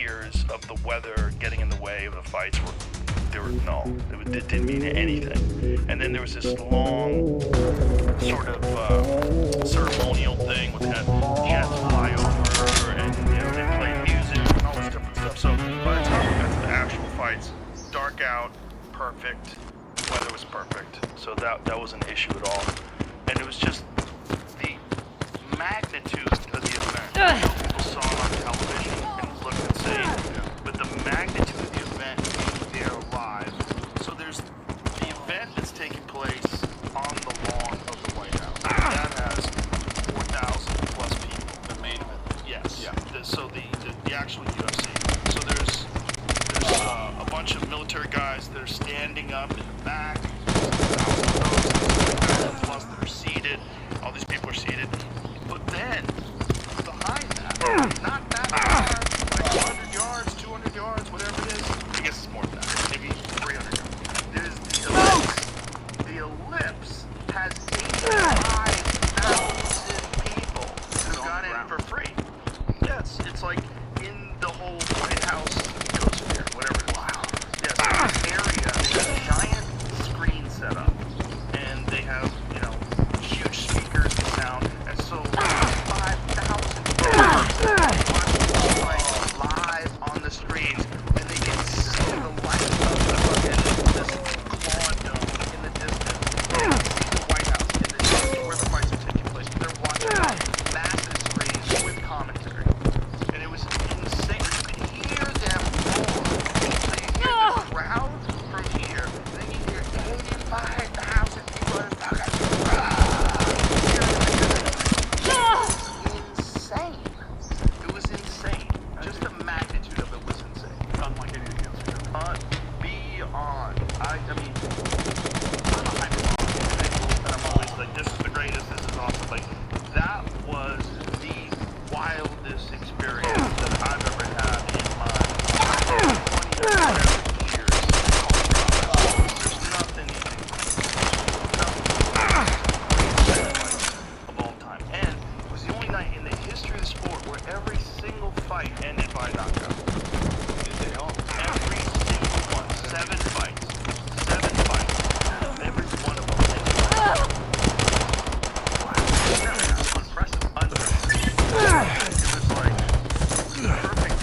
fears of the weather getting in the way of the fights it didn't mean anything. And then there was this long sort of ceremonial thing where they had jets fly over and they played music and all this different stuff. So by the time we got to the actual fights, dark out, perfect, weather was perfect. So that was an issue at all. And it was just the magnitude of the event. People saw it on television and it looked insane. But the magnitude of the event being there live. So there's the event that's taking place on the lawn of the White House. That has 4,000 plus people. The main event. Yes. Yeah. So the actual UFC. So there's a bunch of military guys that are standing up in the back. Plus that are seated. All these people are seated. But then behind that, not that far, like 100 yards, 200 yards, whatever it is. I guess it's more than that. Maybe 300 yards. There's the ellipse. The ellipse has 85,000 people who got in for free. Yes, it's like in the whole White House coasphere, whatever it is. Wow. Yes, this area, there's a giant screen set up. And they have, huge speakers and sound. And so 5,000 people watching live on the screens. And they can see the light of this quad dome in the distance. They can see the White House in the distance where the fights are taking place. They're watching massive screens with commentary. And it was insane. You could hear them roar. So you hear the crowd from here. Then you hear 85,000 people in fucking insane. It was insane. Just the magnitude of it was insane. Unlike anything else. Beyond. I mean, I'm a hyper-positive individual, and I'm always like, this is the greatest, this is awesome. Like, that was the wildest experience that I've ever had in my 20 years. There's nothing of all time. And it was the only night in the history of the sport where every single fight ended by knockout. They all. Every single one. 7 fights. 7 fights. Every one of them ended by knockout. Wow. Unprecedented. It was like perfect.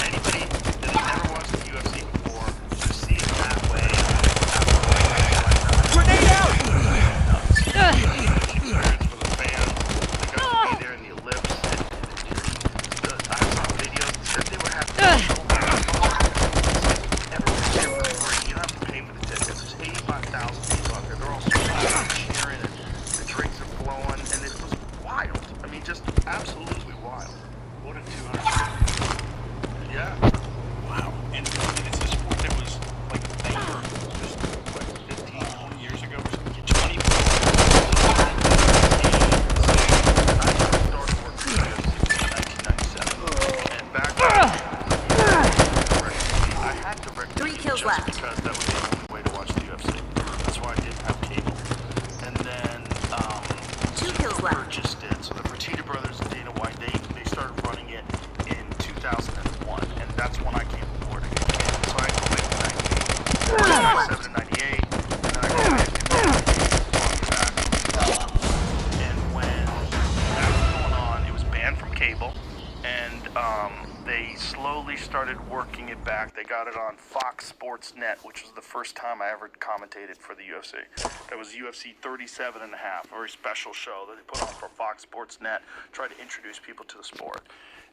Anybody that has never watched the UFC before should see it that way. Grenade out! Experience for the fans. They got to be there in the ellipse. I saw videos that they were having everyone's there for free. You don't have to pay for the tickets. There's 85,000 people out there. They're all screaming, cheering, and the drinks are flowing, and it was wild. I mean, just absolutely wild. What a 200. Yeah. Wow. And it's a sport that was like they were just what 15, 20 years ago or something. 20. I started working in UFC in 1997, and back then, I had to direct 3 kills just left. because that was the only way to watch the UFC. That's why I didn't have cable. And then 2 kills left. purchased it. So the Fertitta brothers and Dana White, they started running it in 2001, and that's when I came aboard again. So I quit in 98, 97 and 98, and then I quit back. And when that was going on, it was banned from cable, and they slowly started working it back. They got it on Fox Sports Net, which was the first time I ever commentated for the UFC. That was UFC 37 and a half, a very special show that they put on for Fox Sports Net, tried to introduce people to the sport.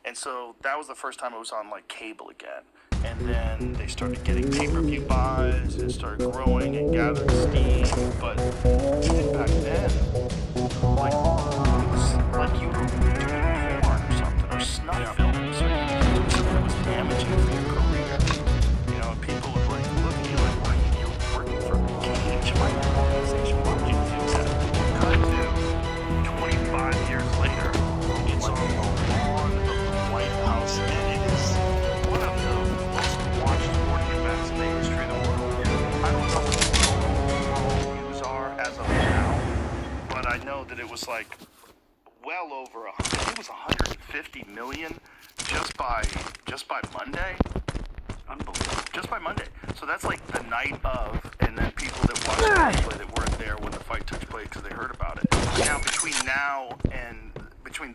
And so that was the first time it was on like cable again. And then they started getting pay-per-view buys, and it started growing and gathering steam. But even back then, like, it was like you were doing porn or something, or snuff film. So you do something that was damaging for your career. And people would like look at you like, why are you working for Cage? Why are you an organization? Why would you do that? Cut to 25 years later, it's on the lawn of the White House, and it is one of the most watched sporting events in the history of the world. I don't know what the views are as of now, but I know that it was like well over, I think it was 150 million just by Monday. Unbelievable. Just by Monday. So that's like the night of, and then people that watched the replay that weren't there when the fight took place because they heard about it. Now between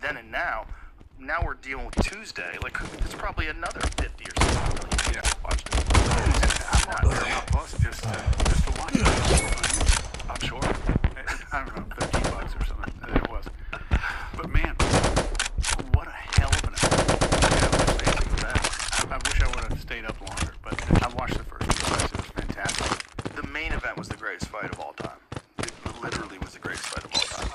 then and now we're dealing with Tuesday. Like it's probably another 50 or 60 million people watched it. I'm not Paramount Plus just to watch it. I'm sure. I don't know, $15 or something. It was. But man, what a hell of an event. I wish I would have stayed up longer, but I watched the first two fights. It was fantastic. The main event was the greatest fight of all time. It literally was the greatest fight of all time.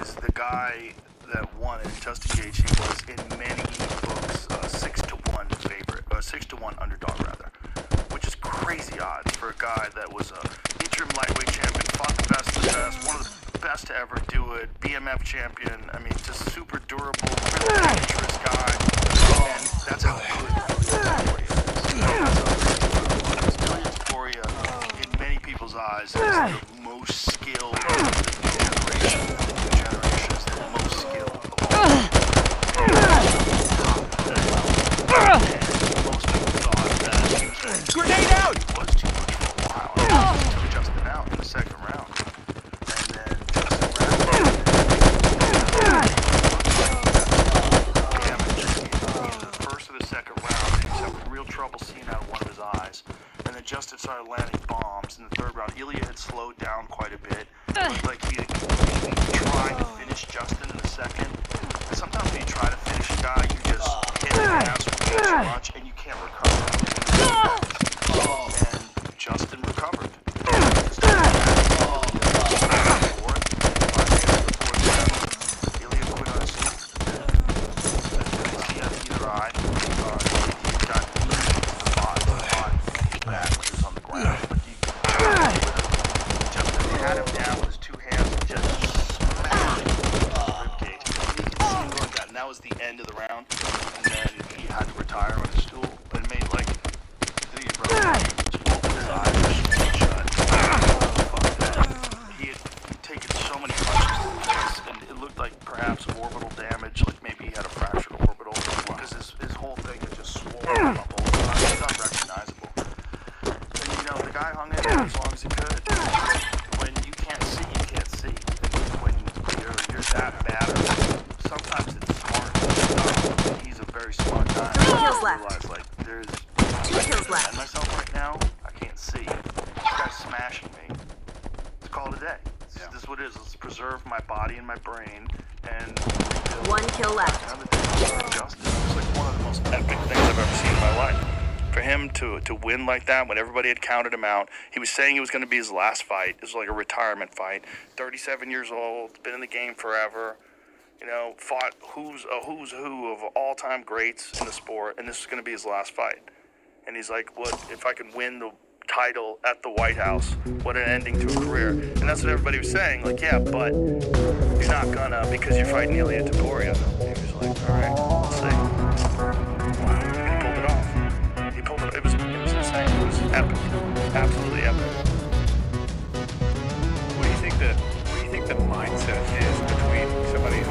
It's the guy that won it, Justin Gaethje, was in many books 6-1 favorite, 6-1 underdog rather, which is crazy odds for a guy that was a interim lightweight champion, fought the best of the best, one of the best to ever do it, BMF champion. I mean, just super durable, really dangerous guy, and that's how good Ilia Topuria, in many people's eyes, is the most skilled generation. Generations, the most skilled of all. And most people thought that he was Grenade out! was too much for a while. And he took Justin out in the second round. And then Justin damage in the first or the second round. He was having real trouble seeing out of one of his eyes. And then Justin started landing bombs in the third round. Ilia had slowed down quite a bit. It looked like he had tried to finish Justin in the second. And sometimes when you try to finish a guy, you just hit the gas too much and you can't recover. And Justin recovered. Ilia quit on his feet. Couldn't see out of either eye. He got the body back when he was on the ground. But Justin had him down with his two hands and just smashed him in the ribcage. You could see him going down, and that was the end of the round. And then he had to retire on his stool. But it made like his eyes shut. He had taken so many punches to the face, and it looked like perhaps orbital damage, like maybe he had a fractured orbital, because his whole thing had just swollen up all the time. It's unrecognizable. And you know, the guy hung in there as long as he could. When you can't see, you can't see. And when you're that bad, sometimes it's hard to stop. He's a very smart guy. 3 kills I left. realize, like, there's 2 kills left. and myself right now, I can't see. This guy's smashing me. Let's call it a day. This is what it is. Let's preserve my body and my brain and rebuild 1 kill left. another day of justice. It's like one of the most epic things I've ever seen in my life. For him to win like that when everybody had counted him out, he was saying it was going to be his last fight. It was like a retirement fight. 37 years old, been in the game forever. You know, fought a who's who of all-time greats in the sport, and this is going to be his last fight. And he's like, what if I can win the title at the White House? What an ending to a career. And that's what everybody was saying. Like, yeah, but you're not gonna because you're fighting Ilia Topuria. And he was like, all right, let's see. Wow, he pulled it off. He pulled it. It was insane. It was epic. Absolutely epic. What do you think the mindset is between somebody who's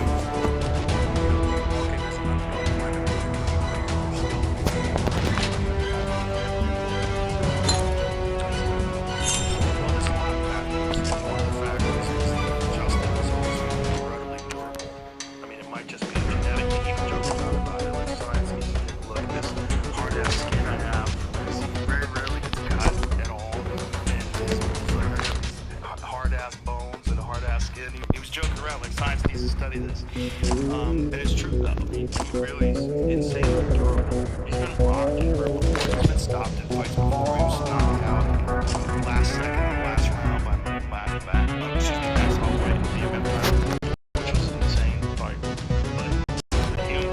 okay, this is not I mean, it might just be genetic. Even joking about it, like science. Look at this hard-ass skin I have. He very rarely gets cut at all, and his hard-ass bones and hard-ass skin. He was joking around like science needs to study this. And it's true though. He really is insanely durable. He's been rocked and hurt before. He's been stopped in fights before. He was knocked out last second in the last round by Max Holloway, the event title, which was an insane fight. But he's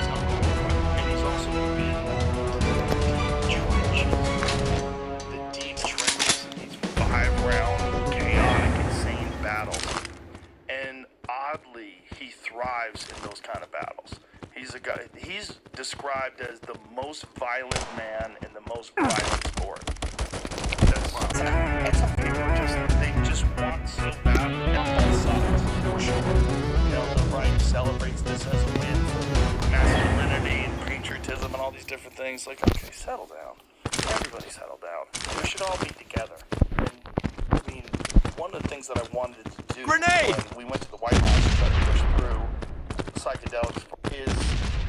not going to fight. And he's also been the deep trenches, these 5-round, chaotic, insane battles. And oddly, he thrives in those kind of battles. He's a guy. He's described as the most violent man in the most violent sport. That's some people they just want so bad on both sides, for sure. You know, the right different things. Like, okay, settle down. Everybody settle down. We should all be together. And, I mean, one of the things that I wanted to do when we went to the White House and tried to push through psychedelics is